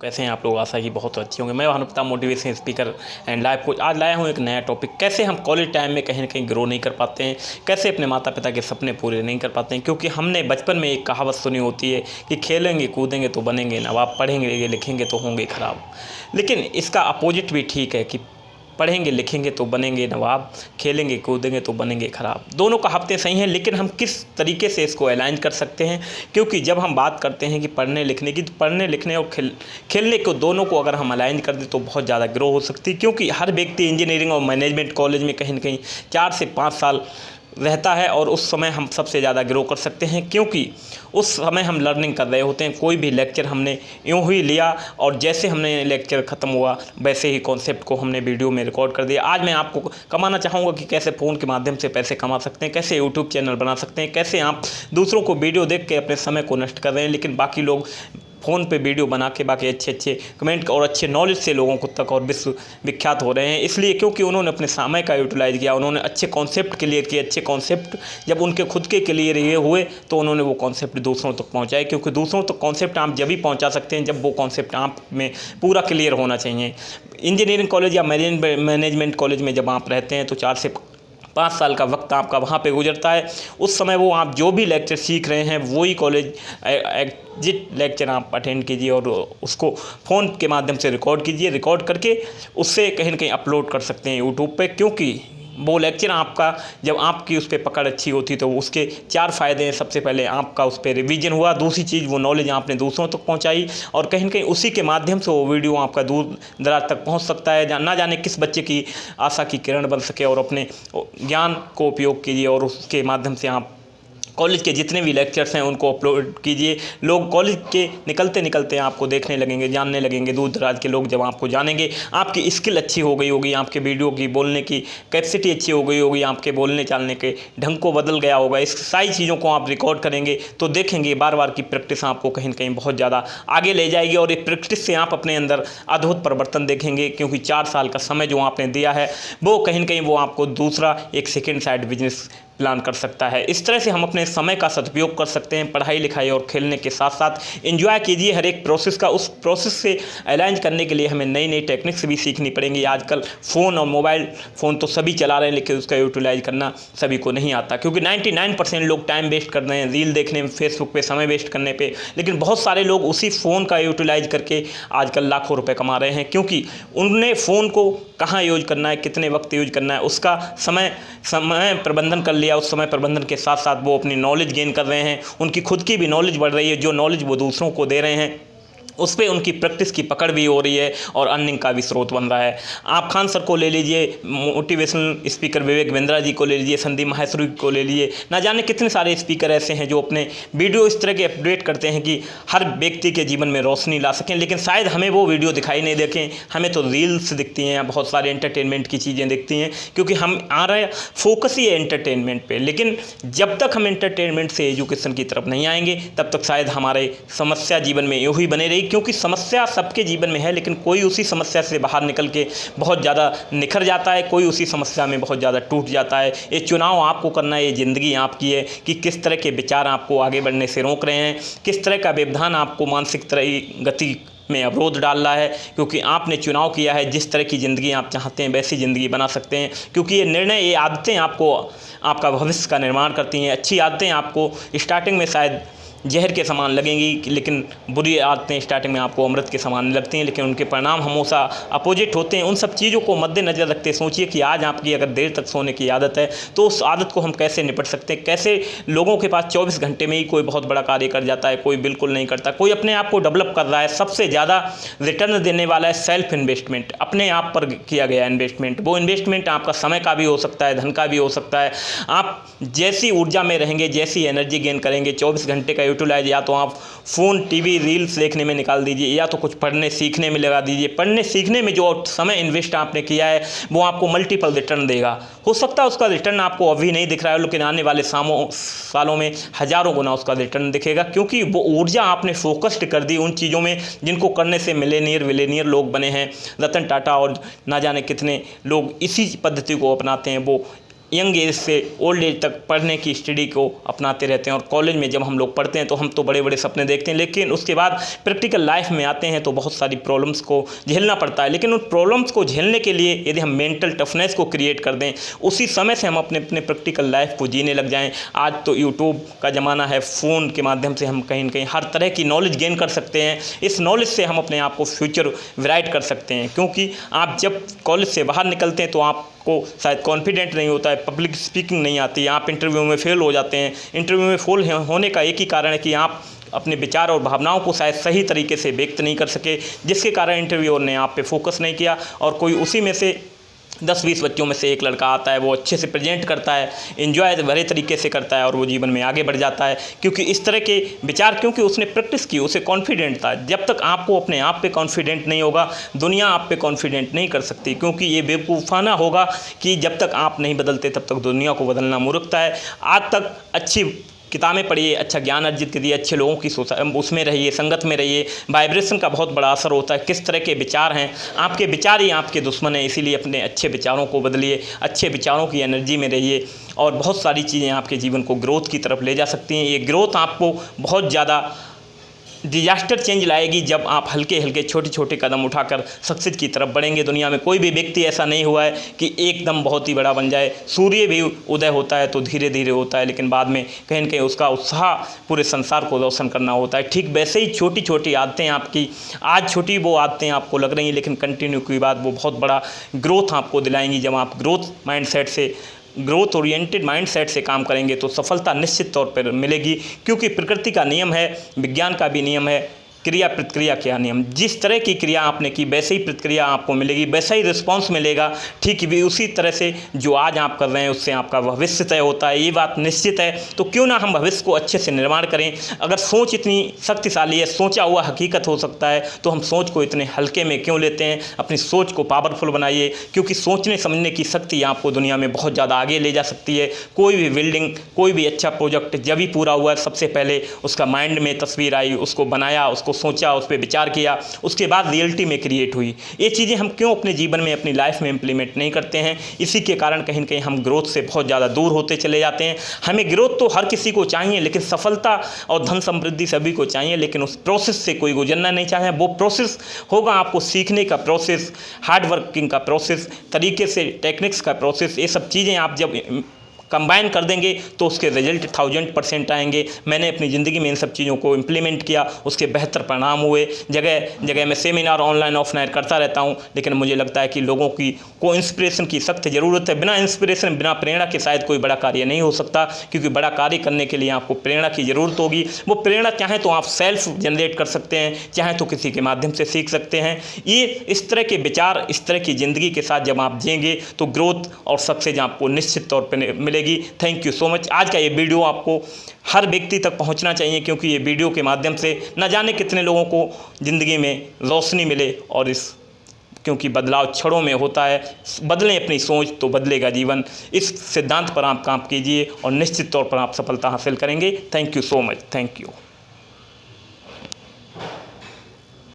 कैसे हैं आप लोग। आशा की बहुत अच्छी होंगे। मैं Bhanupratap motivation speaker and life coach आज लाया हूं एक नया टॉपिक। कैसे हम कॉलेज टाइम में कहीं ना कहीं ग्रो नहीं कर पाते हैं, कैसे अपने माता पिता के सपने पूरे नहीं कर पाते हैं। क्योंकि हमने बचपन में एक कहावत सुनी होती है कि खेलेंगे कूदेंगे तो बनेंगे नवाब, पढ़ेंगे लिखेंगे तो होंगे खराब। लेकिन इसका अपोजिट भी ठीक है कि पढ़ेंगे लिखेंगे तो बनेंगे नवाब, खेलेंगे कूदेंगे तो बनेंगे खराब। दोनों कहावतें सही हैं, लेकिन हम किस तरीके से इसको अलाइन कर सकते हैं। क्योंकि जब हम बात करते हैं कि पढ़ने लिखने की, तो पढ़ने लिखने और खेलने को दोनों को अगर हम अलाइन कर दें तो बहुत ज़्यादा ग्रो हो सकती है। क्योंकि हर व्यक्ति इंजीनियरिंग और मैनेजमेंट कॉलेज में कहीं ना कहीं 4 से 5 साल रहता है और उस समय हम सबसे ज़्यादा ग्रो कर सकते हैं। क्योंकि उस समय हम लर्निंग कर रहे होते हैं। कोई भी लेक्चर हमने यूँ ही लिया और जैसे हमने लेक्चर ख़त्म हुआ वैसे ही कॉन्सेप्ट को हमने वीडियो में रिकॉर्ड कर दिया। आज मैं आपको कमाना चाहूँगा कि कैसे फ़ोन के माध्यम से पैसे कमा सकते हैं, कैसे यूट्यूब चैनल बना सकते हैं, कैसे आप दूसरों को वीडियो देख के अपने समय को नष्ट कर रहे हैं, लेकिन बाकी लोग फ़ोन पे वीडियो बना के बाकी अच्छे कमेंट और अच्छे नॉलेज से लोगों को तक और विश्व विख्यात हो रहे हैं। इसलिए क्योंकि उन्होंने अपने समय का यूटिलाइज़ किया, उन्होंने अच्छे कॉन्सेप्ट क्लियर किए। अच्छे कॉन्सेप्ट जब उनके खुद के क्लियर ये हुए तो उन्होंने वो कॉन्सेप्ट दूसरों तक पहुंचाए। क्योंकि दूसरों तक कॉन्सेप्ट आप जब भी पहुंचा सकते हैं जब वो कॉन्सेप्ट आप में पूरा क्लियर होना चाहिए। इंजीनियरिंग कॉलेज या मैनेजमेंट कॉलेज में जब आप रहते हैं तो 4 से 5 साल का वक्त आपका वहाँ पे गुजरता है। उस समय वो आप जो भी लेक्चर सीख रहे हैं वही कॉलेज एग्जिट लेक्चर आप अटेंड कीजिए और उसको फ़ोन के माध्यम से रिकॉर्ड कीजिए। रिकॉर्ड करके उससे कहीं ना कहीं अपलोड कर सकते हैं यूट्यूब पे। क्योंकि वो लेक्चर आपका जब आपकी उस पर पकड़ अच्छी होती तो उसके 4 फ़ायदे हैं। सबसे पहले आपका उस पर रिवीजन हुआ, दूसरी चीज़ वो नॉलेज आपने दूसरों तक पहुंचाई और कहीं ना कहीं उसी के माध्यम से वो वीडियो आपका दूर दराज तक पहुंच सकता है। ना जाने किस बच्चे की आशा की किरण बन सके। और अपने ज्ञान को उपयोग कीजिए और उसके माध्यम से आप कॉलेज के जितने भी लेक्चर्स हैं उनको अपलोड कीजिए। लोग कॉलेज के निकलते निकलते आपको देखने लगेंगे, जानने लगेंगे। दूर दराज के लोग जब आपको जानेंगे, आपकी स्किल अच्छी हो गई होगी, आपके वीडियो की बोलने की कैपेसिटी अच्छी हो गई होगी, आपके बोलने चालने के ढंग को बदल गया होगा। इस सारी चीज़ों को आप रिकॉर्ड करेंगे तो देखेंगे बार बार की प्रैक्टिस आपको कहीं ना कहीं बहुत ज़्यादा आगे ले जाएगी और इस प्रैक्टिस से आप अपने अंदर अद्भुत परिवर्तन देखेंगे। क्योंकि 4 साल का समय जो आपने दिया है वो कहीं ना कहीं वो आपको दूसरा एक सेकेंड साइड बिजनेस प्लान कर सकता है। इस तरह से हम अपने समय का सदुपयोग कर सकते हैं। पढ़ाई लिखाई और खेलने के साथ साथ एंजॉय कीजिए हर एक प्रोसेस का। उस प्रोसेस से अलाइन करने के लिए हमें नई नई टेक्निक्स भी सीखनी पड़ेंगी। आजकल फ़ोन और मोबाइल फ़ोन तो सभी चला रहे हैं, लेकिन उसका यूटिलाइज करना सभी को नहीं आता। क्योंकि 99% लोग टाइम वेस्ट कर रहे हैं रील देखने में, फेसबुक पे समय वेस्ट करने पे। लेकिन बहुत सारे लोग उसी फ़ोन का यूटिलाइज करके आजकल लाखों रुपये कमा रहे हैं। क्योंकि उनने फ़ोन को कहाँ यूज करना है, कितने वक्त यूज करना है, उसका समय प्रबंधन कर लिया। उस समय प्रबंधन के साथ साथ वो अपनी नॉलेज गेन कर रहे हैं, उनकी खुद की भी नॉलेज बढ़ रही है। जो नॉलेज वो दूसरों को दे रहे हैं उस पर उनकी प्रैक्टिस की पकड़ भी हो रही है और अर्निंग का भी स्रोत बन रहा है। आप खान सर को ले लीजिए, मोटिवेशनल स्पीकर विवेक बिंद्रा जी को ले लीजिए, संदीप माहेश्वरी को ले लीजिए। ना जाने कितने सारे स्पीकर ऐसे हैं जो अपने वीडियो इस तरह के अपडेट करते हैं कि हर व्यक्ति के जीवन में रोशनी ला सकें। लेकिन शायद हमें वो वीडियो दिखाई नहीं देखें, हमें तो रील्स दिखती हैं, बहुत सारे एंटरटेनमेंट की चीज़ें दिखती हैं। क्योंकि हम आ रहे फोकस ही है एंटरटेनमेंट पर। लेकिन जब तक हम एंटरटेनमेंट से एजुकेशन की तरफ नहीं आएंगे तब तक शायद हमारे समस्या जीवन में यूँ ही बने रही। क्योंकि समस्या सबके जीवन में है, लेकिन कोई उसी समस्या से बाहर निकल के बहुत ज़्यादा निखर जाता है, कोई उसी समस्या में बहुत ज़्यादा टूट जाता है। ये चुनाव आपको करना है, ये ज़िंदगी आपकी है कि किस तरह के विचार आपको आगे बढ़ने से रोक रहे हैं, किस तरह का व्यवधान आपको मानसिक गति में अवरोध डाल रहा है। क्योंकि आपने चुनाव किया है, जिस तरह की ज़िंदगी आप चाहते हैं वैसी ज़िंदगी बना सकते हैं। क्योंकि ये निर्णय, ये आदतें आपको आपका भविष्य का निर्माण करती हैं। अच्छी आदतें आपको स्टार्टिंग में शायद जहर के समान लगेंगी, लेकिन बुरी आदतें स्टार्टिंग में आपको अमृत के समान लगती हैं, लेकिन उनके परिणाम हमेशा अपोजिट होते हैं। उन सब चीज़ों को मद्देनज़र रखते सोचिए कि आज आपकी अगर देर तक सोने की आदत है तो उस आदत को हम कैसे निपट सकते हैं। कैसे लोगों के पास 24 घंटे में ही कोई बहुत बड़ा कार्य कर जाता है, कोई बिल्कुल नहीं करता, कोई अपने आप को डेवलप कर रहा है। सबसे ज़्यादा रिटर्न देने वाला है सेल्फ इन्वेस्टमेंट, अपने आप पर किया गया इन्वेस्टमेंट। वो इन्वेस्टमेंट आपका समय का भी हो सकता है, धन का भी हो सकता है। आप जैसी ऊर्जा में रहेंगे, जैसी एनर्जी गेन करेंगे, 24 घंटे का यूटिलाइज या तो आप फ़ोन टीवी रील्स देखने में निकाल दीजिए या तो कुछ पढ़ने सीखने में लगा दीजिए। पढ़ने सीखने में जो समय इन्वेस्ट आपने किया है वो आपको मल्टीपल रिटर्न देगा। हो सकता है उसका रिटर्न आपको अभी नहीं दिख रहा है, लेकिन आने वाले सालों में हज़ारों गुना उसका रिटर्न दिखेगा। क्योंकि वो ऊर्जा आपने फोकस्ड कर दी उन चीज़ों में जिनको करने से मिलेनियर लोग बने हैं। रतन टाटा और ना जाने कितने लोग इसी पद्धति को अपनाते हैं। वो यंग एज से ओल्ड एज तक पढ़ने की स्टडी को अपनाते रहते हैं। और कॉलेज में जब हम लोग पढ़ते हैं तो हम तो बड़े बड़े सपने देखते हैं, लेकिन उसके बाद प्रैक्टिकल लाइफ में आते हैं तो बहुत सारी प्रॉब्लम्स को झेलना पड़ता है। लेकिन उन प्रॉब्लम्स को झेलने के लिए यदि हम मेंटल टफनेस को क्रिएट कर दें, उसी समय से हम अपने अपने प्रैक्टिकल लाइफ को जीने लग जाएँ। आज तो यूट्यूब का ज़माना है, फ़ोन के माध्यम से हम कहीं न कहीं हर तरह की नॉलेज गेन कर सकते हैं। इस नॉलेज से हम अपने आप को फ्यूचर ब्राइट कर सकते हैं, क्योंकि आप जब कॉलेज से बाहर निकलते हैं तो आपको शायद कॉन्फिडेंट नहीं होता है, पब्लिक स्पीकिंग नहीं आती, आप इंटरव्यू में फेल हो जाते हैं। इंटरव्यू में फेल होने का एक ही कारण है कि आप अपने विचार और भावनाओं को शायद सही तरीके से व्यक्त नहीं कर सके, जिसके कारण इंटरव्यूअर ने आप पे फोकस नहीं किया। और कोई उसी में से 10-20 बच्चों में से एक लड़का आता है, वो अच्छे से प्रेजेंट करता है, एंजॉय भरे तरीके से करता है और वो जीवन में आगे बढ़ जाता है, क्योंकि इस तरह के विचार, क्योंकि उसने प्रैक्टिस की, उसे कॉन्फिडेंट था। जब तक आपको अपने आप पे कॉन्फिडेंट नहीं होगा, दुनिया आप पे कॉन्फिडेंट नहीं कर सकती, क्योंकि ये बेवकूफ़ाना होगा कि जब तक आप नहीं बदलते तब तक दुनिया को बदलना मूर्खता है। आज तक अच्छी किताबें पढ़िए, अच्छा ज्ञान अर्जित करिए, अच्छे लोगों की उसमें रहिए, संगत में रहिए। वाइब्रेशन का बहुत बड़ा असर होता है, किस तरह के विचार हैं, आपके विचार ही आपके दुश्मन हैं। इसीलिए अपने अच्छे विचारों को बदलिए, अच्छे विचारों की एनर्जी में रहिए और बहुत सारी चीज़ें आपके जीवन को ग्रोथ की तरफ ले जा सकती हैं। ये ग्रोथ आपको बहुत ज़्यादा डिजास्टर चेंज लाएगी जब आप हल्के हल्के छोटे छोटे कदम उठाकर सक्सेस की तरफ बढ़ेंगे। दुनिया में कोई भी व्यक्ति ऐसा नहीं हुआ है कि एकदम बहुत ही बड़ा बन जाए। सूर्य भी उदय होता है तो धीरे धीरे होता है, लेकिन बाद में कहीं न कहीं उसका उत्साह पूरे संसार को रोशन करना होता है। ठीक वैसे ही छोटी छोटी आदतें आपकी आज छोटी वो आदतें आपको लग रही हैं, लेकिन कंटिन्यू की बात वो बहुत बड़ा ग्रोथ आपको दिलाएंगी। जब आप ग्रोथ ओरिएंटेड माइंडसेट से काम करेंगे तो सफलता निश्चित तौर पर मिलेगी, क्योंकि प्रकृति का नियम है, विज्ञान का भी नियम है, क्रिया प्रतिक्रिया क्या नियम। जिस तरह की क्रिया आपने की वैसे ही प्रतिक्रिया आपको मिलेगी, वैसा ही रिस्पांस मिलेगा। ठीक भी उसी तरह से जो आज आप कर रहे हैं उससे आपका भविष्य तय होता है, ये बात निश्चित है। तो क्यों ना हम भविष्य को अच्छे से निर्माण करें। अगर सोच इतनी शक्तिशाली है, सोचा हुआ हकीकत हो सकता है, तो हम सोच को इतने हल्के में क्यों लेते हैं। अपनी सोच को पावरफुल बनाइए, क्योंकि सोचने समझने की शक्ति आपको दुनिया में बहुत ज़्यादा आगे ले जा सकती है। कोई भी बिल्डिंग, कोई भी अच्छा प्रोजेक्ट जब भी पूरा हुआ, सबसे पहले उसका माइंड में तस्वीर आई, उसको बनाया, उसको सोचा, उस पर विचार किया, उसके बाद रियलिटी में क्रिएट हुई। ये चीज़ें हम क्यों अपने जीवन में, अपनी लाइफ में इंप्लीमेंट नहीं करते हैं। इसी के कारण कहीं न कहीं हम ग्रोथ से बहुत ज़्यादा दूर होते चले जाते हैं। हमें ग्रोथ तो हर किसी को चाहिए, लेकिन सफलता और धन समृद्धि सभी को चाहिए, लेकिन उस प्रोसेस से कोई गुजरना नहीं चाहे। वो प्रोसेस होगा आपको सीखने का प्रोसेस, हार्ड वर्किंग का प्रोसेस, तरीके से टेक्निक्स का प्रोसेस। ये सब चीज़ें आप जब कंबाइन कर देंगे तो उसके रिजल्ट 1000% आएंगे। मैंने अपनी ज़िंदगी में इन सब चीज़ों को इम्प्लीमेंट किया, उसके बेहतर परिणाम हुए। जगह जगह मैं सेमिनार ऑनलाइन ऑफलाइन करता रहता हूँ, लेकिन मुझे लगता है कि लोगों को इंस्पिरेशन की सख्त ज़रूरत है। बिना इंस्पिरेशन, बिना प्रेरणा के शायद कोई बड़ा कार्य नहीं हो सकता, क्योंकि बड़ा कार्य करने के लिए आपको प्रेरणा की ज़रूरत होगी। वो प्रेरणा चाहे तो आप सेल्फ जनरेट कर सकते हैं, चाहे तो किसी के माध्यम से सीख सकते हैं। ये इस तरह के विचार, इस तरह की ज़िंदगी के साथ जब आप जिएंगे तो ग्रोथ और सक्सेस आपको निश्चित तौर पर मिलेगी। Thank you so much. आज का ये वीडियो आपको हर व्यक्ति तक पहुंचना चाहिए, क्योंकि ये वीडियो के माध्यम से न जाने कितने लोगों को ज़िंदगी में रोशनी मिले। और क्योंकि बदलाव क्षणों में होता है। बदलें अपनी सोच तो बदलेगा जीवन। इस सिद्धांत पर आप काम कीजिए और निश्चित तौर पर आप सफलता हासिल करेंगे। Thank you so much. Thank you.